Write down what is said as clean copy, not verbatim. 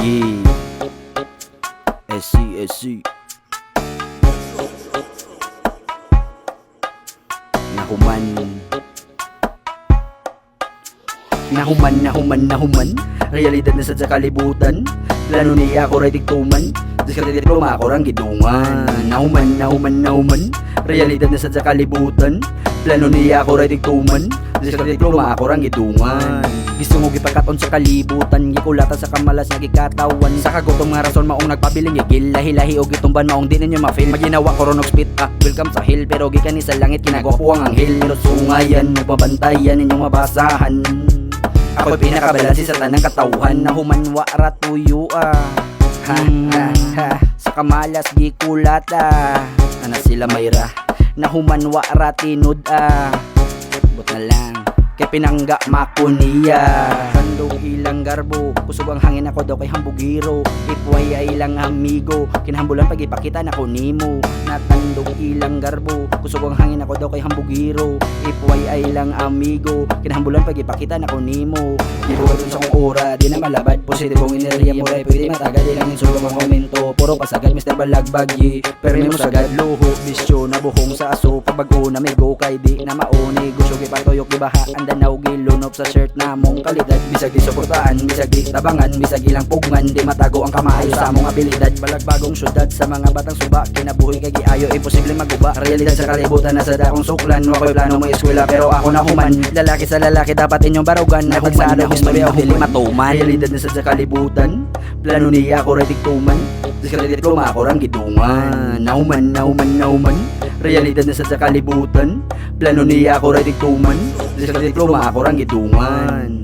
Yeah, SC Nahuman. Realidad na sa kalibutan. Plano niya ako ready tuman. Diskarte diploma ako rang gidungan. Nahuman. Realidad na sa kalibutan. Plano niya ako ready tuman. Diskarte diploma ako rang gidungan. Gusto mo gipagkaton sa kalibutan, gikulatan sa kamalas nga gikatawan. Sa kagutom nga rason maong nagpabiling gigil, lahi-lahi o gitumban maong di ninyo ma-feel. Maginawa ko ron og spit welcome sa hill, pero gikan ni sa langit kinagwapo ang anghel. Pero sungayan, nagbabantayan ninyong mabasahan. Ako'y pinakabalansi sa tanang katawhan. Nahuman wa ratuyo sa kamalas gikulata. Ana sila mayra. Nahuman wa ratinud but na lang kay pinangga makuniya. Handog ilang garbo, kusog ang hangin ako daw kay hambugiro. Ipway ay ilang amigo, kinhambulan pag ipakita na ko nimo. Natandog ilang garbo, kusog ang hangin ako daw kay hambugiro. Ipway ay ilang amigo, kinhambulan pag ipakita na ko nimo. Ibugatun sa kong ora, di na malabad. Positibong enerhiya mo ray, pwede matagad ilang insulong ang komento. Puro pasagad, Mr. Balagbagyi, pero may mo sagad. Luho, bisyo, nabuhong sa aso. Pagbago na may go kay di na mauni. Gusto kipatoyok di baha, andanaw gilunop sa shirt na mong kalidad. Bisag di suportaan, bisag di tabangan, bisag ilang pugman, di matago ang kamaayo sa among abilidad. Balagbagong syudad sa mga batang suba, kinabuhi kay giayo, imposible maguba. Realidad sa kalibutan nasa dakong suklan. Wako'y plano mo eskwela pero ako nahuman. Lalaki sa lalaki dapat inyong barugan. Natagsado istorya o hili matuman. Realidad nasa sa kalibutan, plano niya ako ready tuman. Diskarte diploma ako rang gidungan. Nahuman. Realidad na sa kalibutan. Plano niya ako ready tuman. Diskarte diploma ako rang gidungan.